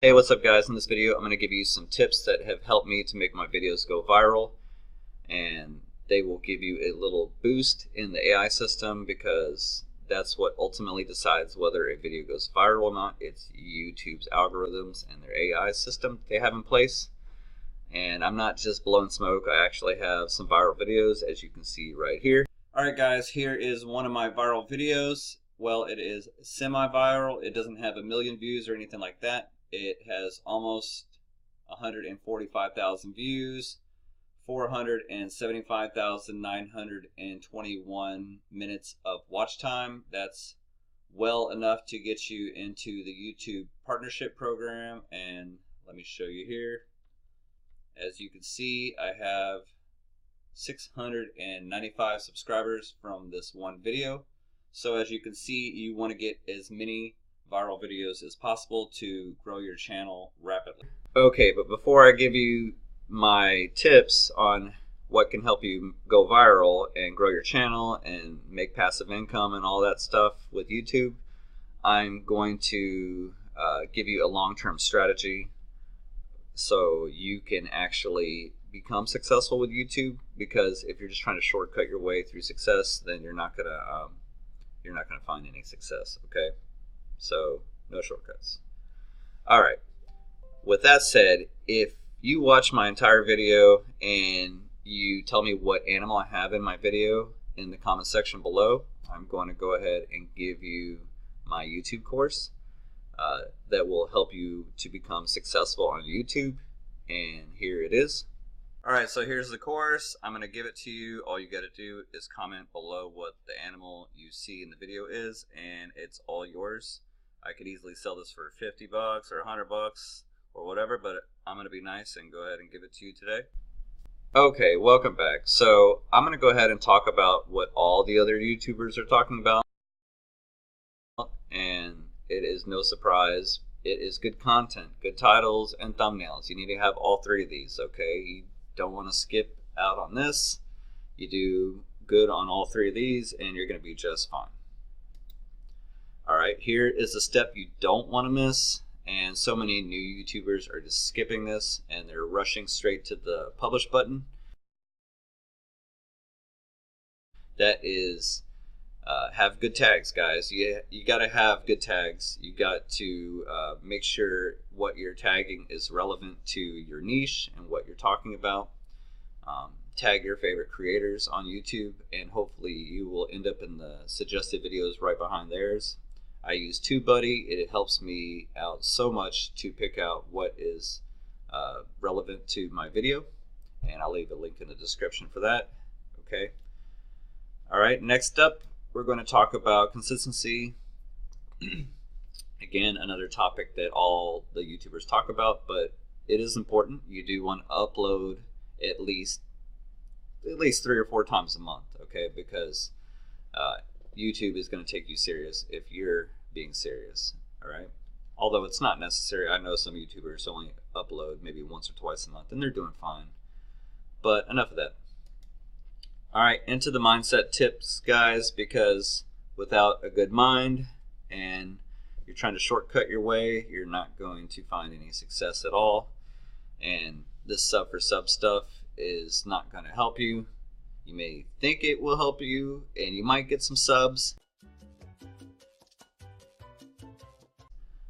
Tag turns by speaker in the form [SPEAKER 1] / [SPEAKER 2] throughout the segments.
[SPEAKER 1] Hey, what's up guys? In this video I'm going to give you some tips that have helped me to make my videos go viral, and they will give you a little boost in the AI system because that's what ultimately decides whether a video goes viral or not. It's YouTube's algorithms and their AI system they have in place. And I'm not just blowing smoke, I actually have some viral videos as you can see right here. Alright guys, here is one of my viral videos. Well, it is semi-viral. It doesn't have a million views or anything like that. It has almost 145,000 views, 475,921 minutes of watch time. That's well enough to get you into the YouTube partnership program. And let me show you here. As you can see, I have 695 subscribers from this one video. So as you can see, you want to get as many viral videos as possible to grow your channel rapidly. Okay, but before I give you my tips on what can help you go viral and grow your channel and make passive income and all that stuff with YouTube, I'm going to give you a long-term strategy so you can actually become successful with YouTube. Because if you're just trying to shortcut your way through success, then you're not gonna find any success. Okay, so no shortcuts. All right. With that said, if you watch my entire video and you tell me what animal I have in my video in the comment section below, I'm going to go ahead and give you my YouTube course that will help you to become successful on YouTube. And here it is. All right, so here's the course. I'm going to give it to you. All you got to do is comment below what the animal you see in the video is, and it's all yours. I could easily sell this for 50 bucks or 100 bucks or whatever, but I'm going to be nice and go ahead and give it to you today. Okay, welcome back. So I'm going to go ahead and talk about what all the other YouTubers are talking about, and it is no surprise. It is good content, good titles, and thumbnails. You need to have all three of these, okay? You don't want to skip out on this. You do good on all three of these and you're going to be just fine. All right, here is a step you don't want to miss, and so many new YouTubers are just skipping this and they're rushing straight to the publish button. That is have good tags, guys. You got to have good tags. You got to make sure what you're tagging is relevant to your niche and what you're talking about. Tag your favorite creators on YouTube, and hopefully you will end up in the suggested videos right behind theirs. I use TubeBuddy. It helps me out so much to pick out what is relevant to my video, and I'll leave a link in the description for that. Okay. All right, next up, we're going to talk about consistency. Again, another topic that all the YouTubers talk about, but it is important. You do want to upload at least 3 or 4 times a month, okay? Because YouTube is going to take you serious if you're being serious, all right? Although it's not necessary. I know some YouTubers only upload maybe once or twice a month, and they're doing fine. But enough of that. All right, into the mindset tips, guys, because without a good mind and you're trying to shortcut your way, you're not going to find any success at all. And this sub for sub stuff is not going to help you. You may think it will help you and you might get some subs,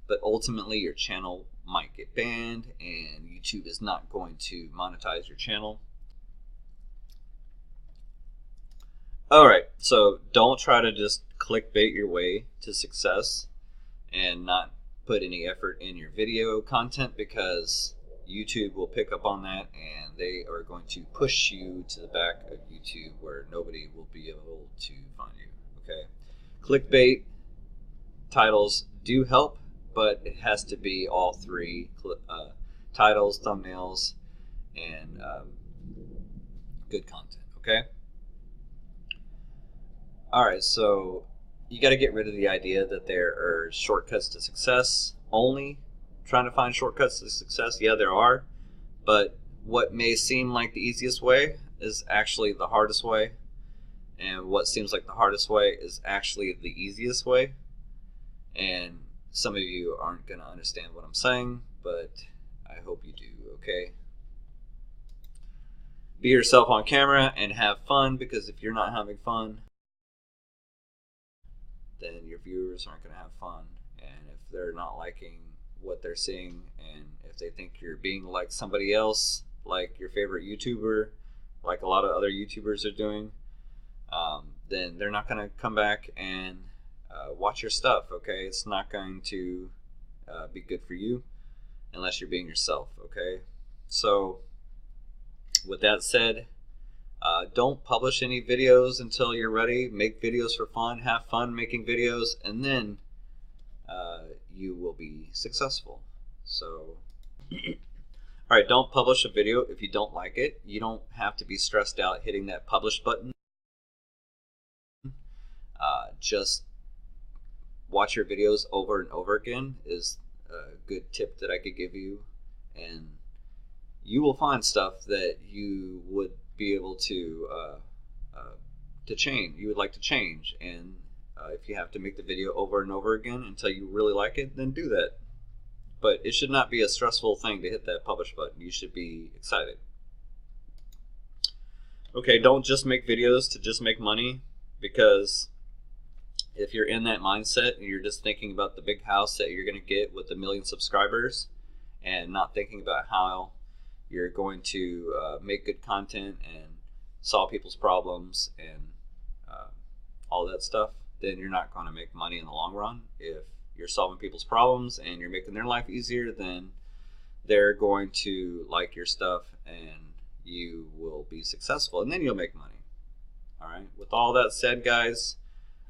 [SPEAKER 1] but ultimately your channel might get banned and YouTube is not going to monetize your channel. Alright, so don't try to just clickbait your way to success and not put any effort in your video content, because YouTube will pick up on that and they are going to push you to the back of YouTube where nobody will be able to find you, okay? Clickbait titles do help, but it has to be all three, titles, thumbnails, and good content, okay? Alright, so you got to get rid of the idea that there are shortcuts to success. Only trying to find shortcuts to success. Yeah, there are, but what may seem like the easiest way is actually the hardest way, and what seems like the hardest way is actually the easiest way. And some of you aren't going to understand what I'm saying, but I hope you do, okay? Be yourself on camera and have fun, because if you're not having fun, then your viewers aren't going to have fun. And if they're not liking what they're seeing, and if they think you're being like somebody else, like your favorite YouTuber, like a lot of other YouTubers are doing, then they're not going to come back and watch your stuff, okay? It's not going to be good for you unless you're being yourself, okay? So, with that said, don't publish any videos until you're ready. Make videos for fun, have fun making videos, and then you will be successful. So, all right, don't publish a video if you don't like it. You don't have to be stressed out hitting that publish button. Just watch your videos over and over again is a good tip that I could give you, and you will find stuff that you would be able to change. You would like to change, and if you have to make the video over and over again until you really like it, then do that. But it should not be a stressful thing to hit that publish button. You should be excited. Okay, don't just make videos to just make money, because if you're in that mindset and you're just thinking about the big house that you're going to get with 1 million subscribers and not thinking about how you're going to make good content and solve people's problems and all that stuff, then you're not going to make money in the long run. If you're solving people's problems and you're making their life easier, then they're going to like your stuff and you will be successful, and then you'll make money. All right, with all that said, guys,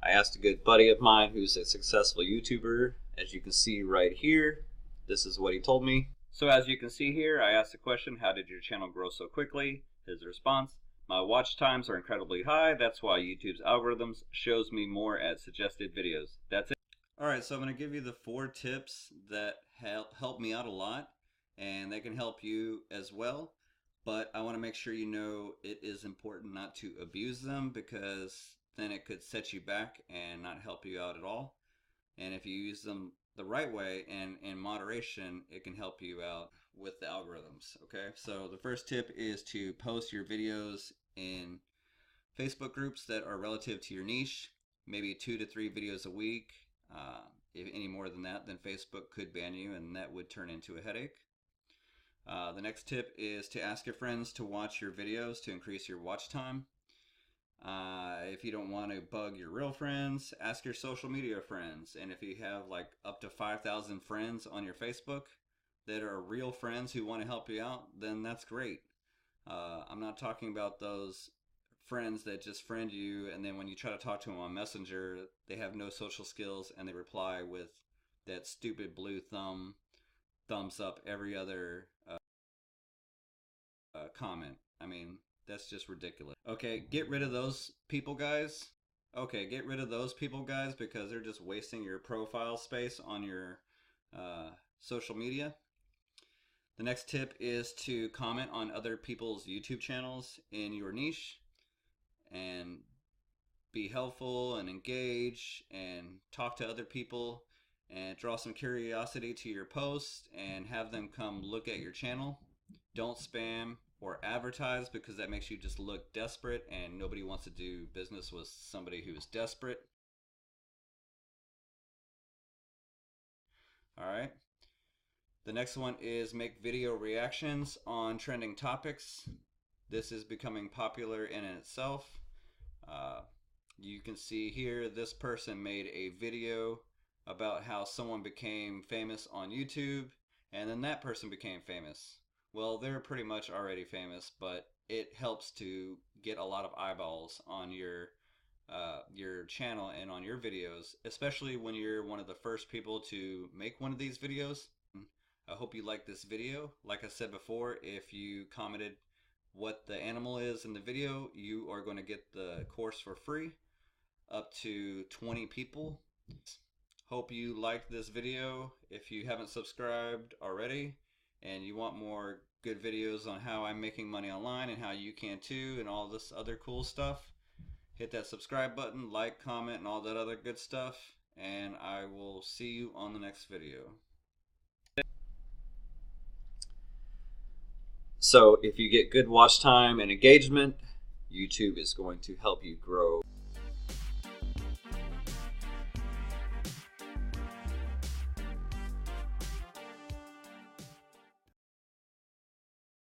[SPEAKER 1] I asked a good buddy of mine who's a successful YouTuber. As you can see right here, this is what he told me. So as you can see here, I asked the question, how did your channel grow so quickly? His response, my watch times are incredibly high. That's why YouTube's algorithms shows me more as suggested videos. That's it. All right, so I'm going to give you the 4 tips that help me out a lot, and they can help you as well. But I want to make sure you know it is important not to abuse them, because then it could set you back and not help you out at all. And if you use them the right way and in moderation, it can help you out with the algorithms. Okay, so the first tip is to post your videos in Facebook groups that are relative to your niche, maybe 2 to 3 videos a week. If any more than that, then Facebook could ban you, and that would turn into a headache. The next tip is to ask your friends to watch your videos to increase your watch time. If you don't want to bug your real friends, ask your social media friends. And if you have like up to 5,000 friends on your Facebook that are real friends who want to help you out, then that's great. I'm not talking about those friends that just friend you, and then when you try to talk to them on Messenger, they have no social skills and they reply with that stupid blue thumbs up every other comment. I mean, that's just ridiculous. Okay, get rid of those people, guys. Okay, get rid of those people, guys, because they're just wasting your profile space on your social media. The next tip is to comment on other people's YouTube channels in your niche and be helpful and engage and talk to other people and draw some curiosity to your posts and have them come look at your channel. Don't spam or advertise, because that makes you just look desperate, and nobody wants to do business with somebody who is desperate. All right. The next one is make video reactions on trending topics. This is becoming popular in itself. Uh, you can see here this person made a video about how someone became famous on YouTube, and then that person became famous. Well, they're pretty much already famous, but it helps to get a lot of eyeballs on your channel and on your videos, especially when you're one of the first people to make one of these videos. I hope you like this video. Like I said before, if you commented what the animal is in the video, you are going to get the course for free, up to 20 people. Hope you liked this video. If you haven't subscribed already and you want more good videos on how I'm making money online and how you can too and all this other cool stuff, hit that subscribe button, like, comment, and all that other good stuff, and I will see you on the next video. So if you get good watch time and engagement, YouTube is going to help you grow.